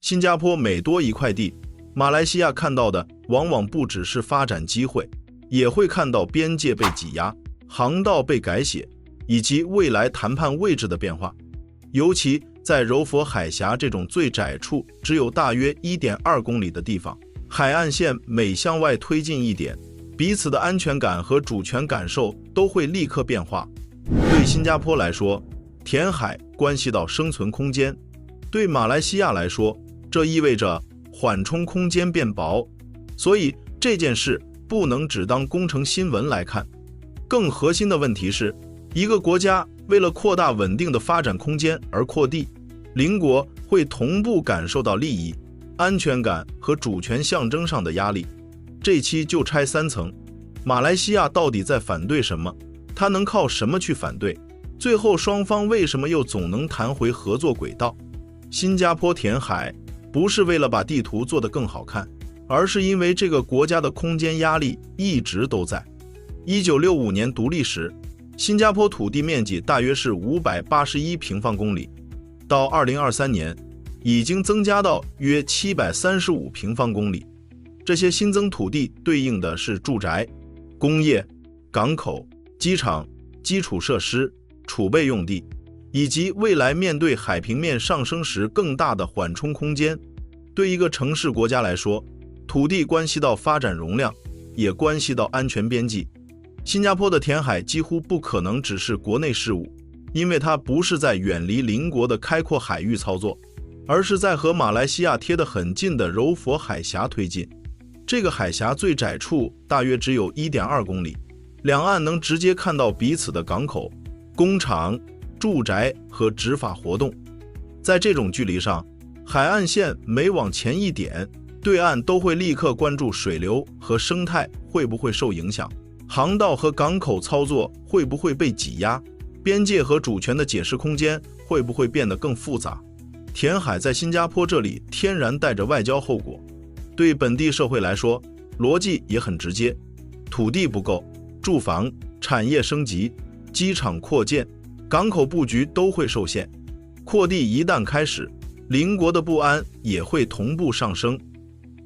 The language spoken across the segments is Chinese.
新加坡每多一块地，马来西亚看到的往往不只是发展机会，也会看到边界被挤压、航道被改写，以及未来谈判位置的变化。尤其在柔佛海峡这种最窄处只有大约 1.2 公里的地方，海岸线每向外推进一点，彼此的安全感和主权感受都会立刻变化。对新加坡来说，填海关系到生存空间；对马来西亚来说，这意味着缓冲空间变薄。所以这件事不能只当工程新闻来看，更核心的问题是，一个国家为了扩大稳定的发展空间而扩地，邻国会同步感受到利益、安全感和主权象征上的压力。这期就拆3层，马来西亚到底在反对什么？它能靠什么去反对？最后双方为什么又总能谈回合作轨道？新加坡填海不是为了把地图做得更好看，而是因为这个国家的空间压力一直都在。1965年独立时，新加坡土地面积大约是581平方公里，到2023年已经增加到约735平方公里。这些新增土地对应的是住宅、工业、港口、机场、基础设施、储备用地，以及未来面对海平面上升时更大的缓冲空间。对一个城市国家来说，土地关系到发展容量，也关系到安全边际。新加坡的填海几乎不可能只是国内事务，因为它不是在远离邻国的开阔海域操作，而是在和马来西亚贴得很近的柔佛海峡推进。这个海峡最窄处大约只有 1.2 公里，两岸能直接看到彼此的港口、工厂、住宅和执法活动。在这种距离上，海岸线每往前一点，对岸都会立刻关注水流和生态会不会受影响，航道和港口操作会不会被挤压，边界和主权的解释空间会不会变得更复杂。填海在新加坡这里天然带着外交后果，对本地社会来说，逻辑也很直接，土地不够，住房、产业升级、机场扩建、港口布局都会受限。扩地一旦开始，邻国的不安也会同步上升。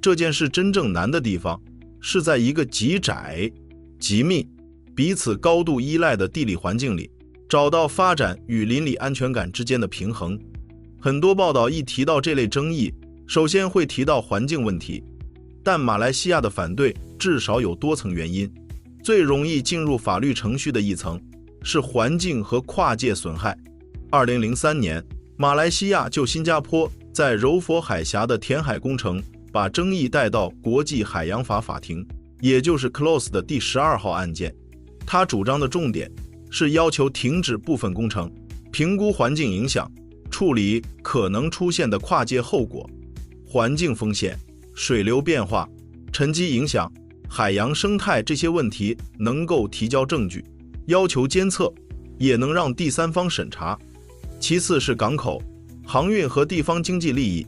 这件事真正难的地方，是在一个极窄、极密、彼此高度依赖的地理环境里，找到发展与邻里安全感之间的平衡。很多报道一提到这类争议，首先会提到环境问题，但马来西亚的反对至少有多层原因。最容易进入法律程序的一层是环境和跨界损害。2003年，马来西亚就新加坡在柔佛海峡的填海工程把争议带到国际海洋法法庭，也就是 CLOS 的第12号案件。他主张的重点是要求停止部分工程，评估环境影响，处理可能出现的跨界后果、环境风险、水流变化、沉积影响、海洋生态这些问题能够提交证据，要求监测，也能让第三方审查。其次是港口、航运和地方经济利益。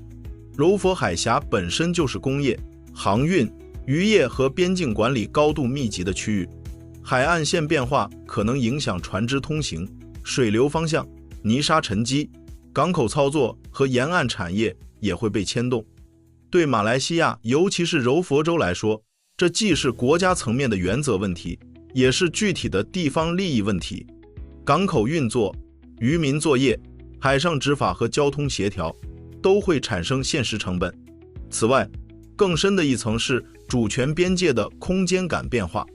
柔佛海峡本身就是工业、航运、渔业和边境管理高度密集的区域，海岸线变化可能影响船只通行、水流方向、泥沙沉积，港口操作和沿岸产业也会被牵动。对马来西亚，尤其是柔佛州来说，这既是国家层面的原则问题，也是具体的地方利益问题。港口运作、渔民作业、海上执法和交通协调都会产生现实成本。此外，更深的一层是主权边界的空间感变化。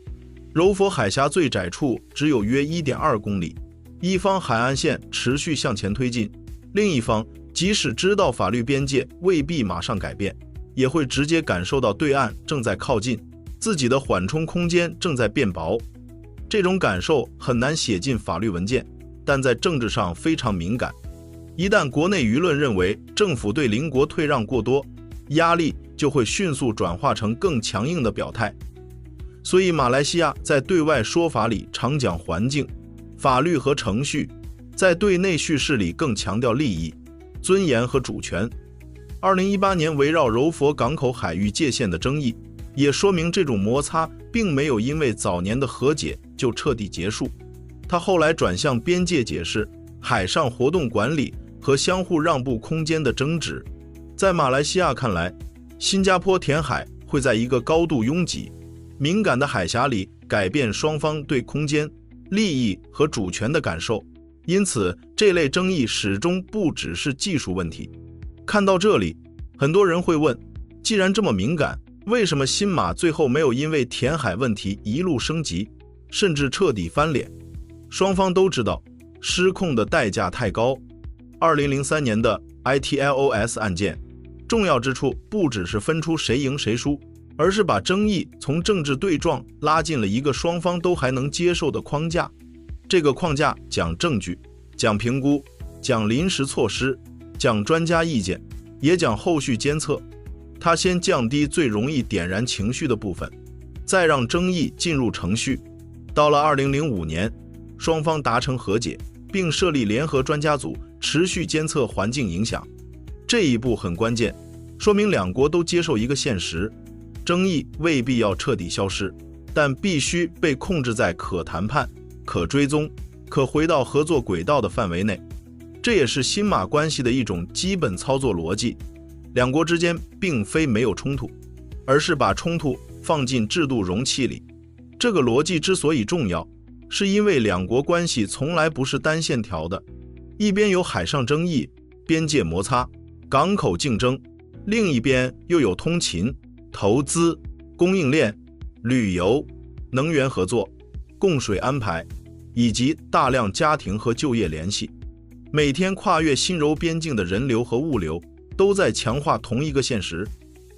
柔佛海峡最窄处只有约 1.2 公里，一方海岸线持续向前推进，另一方即使知道法律边界未必马上改变，也会直接感受到对岸正在靠近，自己的缓冲空间正在变薄。这种感受很难写进法律文件，但在政治上非常敏感。一旦国内舆论认为政府对邻国退让过多，压力就会迅速转化成更强硬的表态。所以马来西亚在对外说法里常讲环境、法律和程序，在对内叙事里更强调利益、尊严和主权。2018年围绕柔佛港口海域界限的争议，也说明这种摩擦并没有因为早年的和解就彻底结束，它后来转向边界解释、海上活动管理和相互让步空间的争执。在马来西亚看来，新加坡填海会在一个高度拥挤、敏感的海峡里改变双方对空间、利益和主权的感受，因此这类争议始终不只是技术问题。看到这里，很多人会问，既然这么敏感，为什么新马最后没有因为填海问题一路升级，甚至彻底翻脸？双方都知道失控的代价太高。2003年的 ITLOS 案件重要之处不只是分出谁赢谁输，而是把争议从政治对撞拉进了一个双方都还能接受的框架。这个框架讲证据，讲评估，讲临时措施，讲专家意见，也讲后续监测。它先降低最容易点燃情绪的部分，再让争议进入程序。到了2005年，双方达成和解，并设立联合专家组，持续监测环境影响。这一步很关键，说明两国都接受一个现实：争议未必要彻底消失，但必须被控制在可谈判、可追踪、可回到合作轨道的范围内。这也是新马关系的一种基本操作逻辑。两国之间并非没有冲突，而是把冲突放进制度容器里。这个逻辑之所以重要，是因为两国关系从来不是单线条的，一边有海上争议、边界摩擦、港口竞争，另一边又有通勤、投资、供应链、旅游、能源合作、供水安排，以及大量家庭和就业联系。每天跨越新柔边境的人流和物流都在强化同一个现实。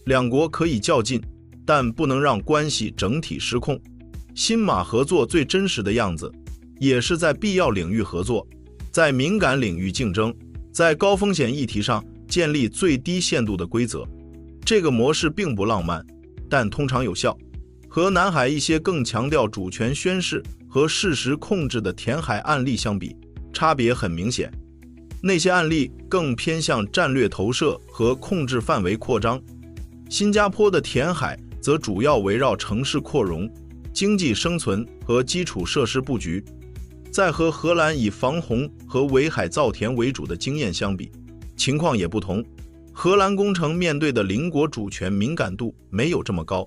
两国可以较劲，但不能让关系整体失控。新马合作最真实的样子，也是在必要领域合作，在敏感领域竞争，在高风险议题上建立最低限度的规则。这个模式并不浪漫，但通常有效。和南海一些更强调主权宣示和事实控制的填海案例相比，差别很明显。那些案例更偏向战略投射和控制范围扩张，新加坡的填海则主要围绕城市扩容、经济生存和基础设施布局。在和荷兰以防洪和围海造田为主的经验相比，情况也不同。荷兰工程面对的邻国主权敏感度没有这么高，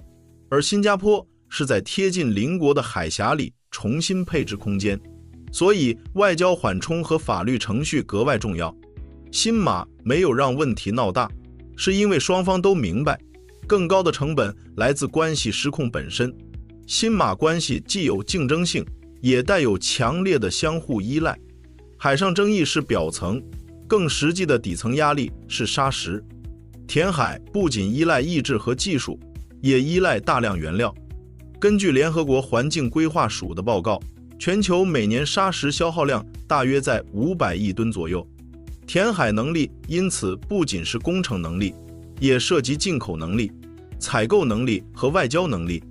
而新加坡是在贴近邻国的海峡里重新配置空间，所以外交缓冲和法律程序格外重要。新马没有让问题闹大，是因为双方都明白，更高的成本来自关系失控本身。新马关系既有竞争性，也带有强烈的相互依赖。海上争议是表层，更实际的底层压力是砂石。填海不仅依赖意志和技术，也依赖大量原料。根据联合国环境规划署的报告，全球每年砂石消耗量大约在500亿吨左右。填海能力因此不仅是工程能力，也涉及进口能力、采购能力和外交能力。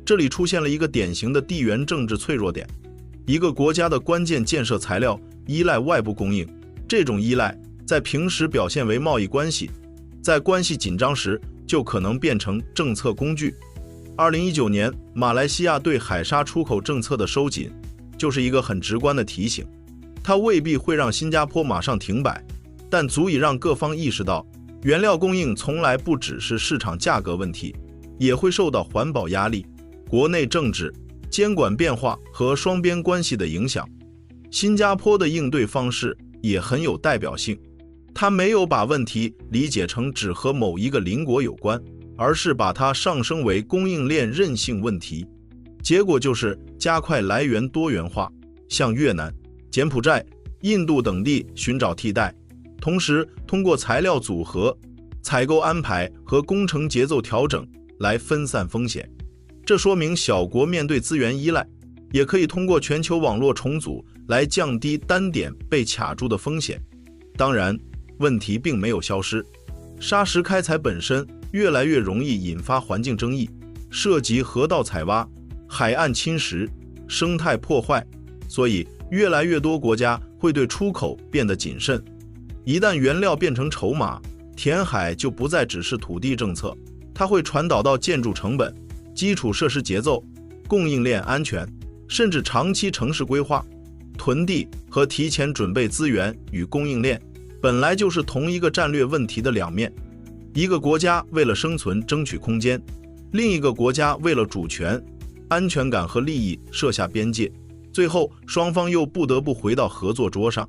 这里出现了一个典型的地缘政治脆弱点：一个国家的关键建设材料依赖外部供应，这种依赖在平时表现为贸易关系，在关系紧张时就可能变成政策工具。2019年马来西亚对海沙出口政策的收紧，就是一个很直观的提醒。它未必会让新加坡马上停摆，但足以让各方意识到，原料供应从来不只是市场价格问题，也会受到环保压力、国内政治、监管变化和双边关系的影响。新加坡的应对方式也很有代表性，它没有把问题理解成只和某一个邻国有关，而是把它上升为供应链韧性问题。结果就是加快来源多元化，向越南、柬埔寨、印度等地寻找替代，同时通过材料组合、采购安排和工程节奏调整来分散风险。这说明小国面对资源依赖，也可以通过全球网络重组来降低单点被卡住的风险。当然，问题并没有消失，砂石开采本身越来越容易引发环境争议，涉及河道采挖、海岸侵蚀、生态破坏，所以越来越多国家会对出口变得谨慎。一旦原料变成筹码，填海就不再只是土地政策，它会传导到建筑成本、基础设施节奏、供应链安全，甚至长期城市规划。囤地和提前准备资源与供应链本来就是同一个战略问题的两面，一个国家为了生存争取空间，另一个国家为了主权、安全感和利益设下边界，最后双方又不得不回到合作桌上。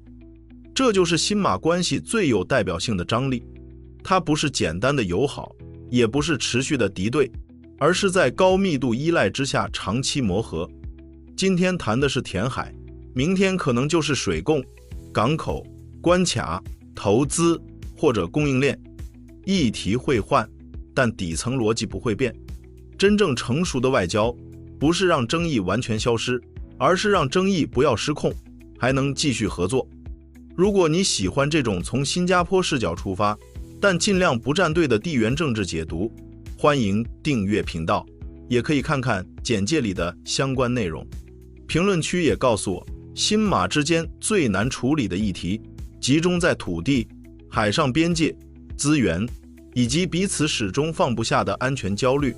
这就是新马关系最有代表性的张力，它不是简单的友好，也不是持续的敌对，而是在高密度依赖之下长期磨合。今天谈的是填海，明天可能就是水供、港口、关卡、投资或者供应链。议题会换，但底层逻辑不会变。真正成熟的外交，不是让争议完全消失，而是让争议不要失控，还能继续合作。如果你喜欢这种从新加坡视角出发，但尽量不站队的地缘政治解读，欢迎订阅频道，也可以看看简介里的相关内容。评论区也告诉我，新马之间最难处理的议题，集中在土地、海上边界、资源，以及彼此始终放不下的安全焦虑。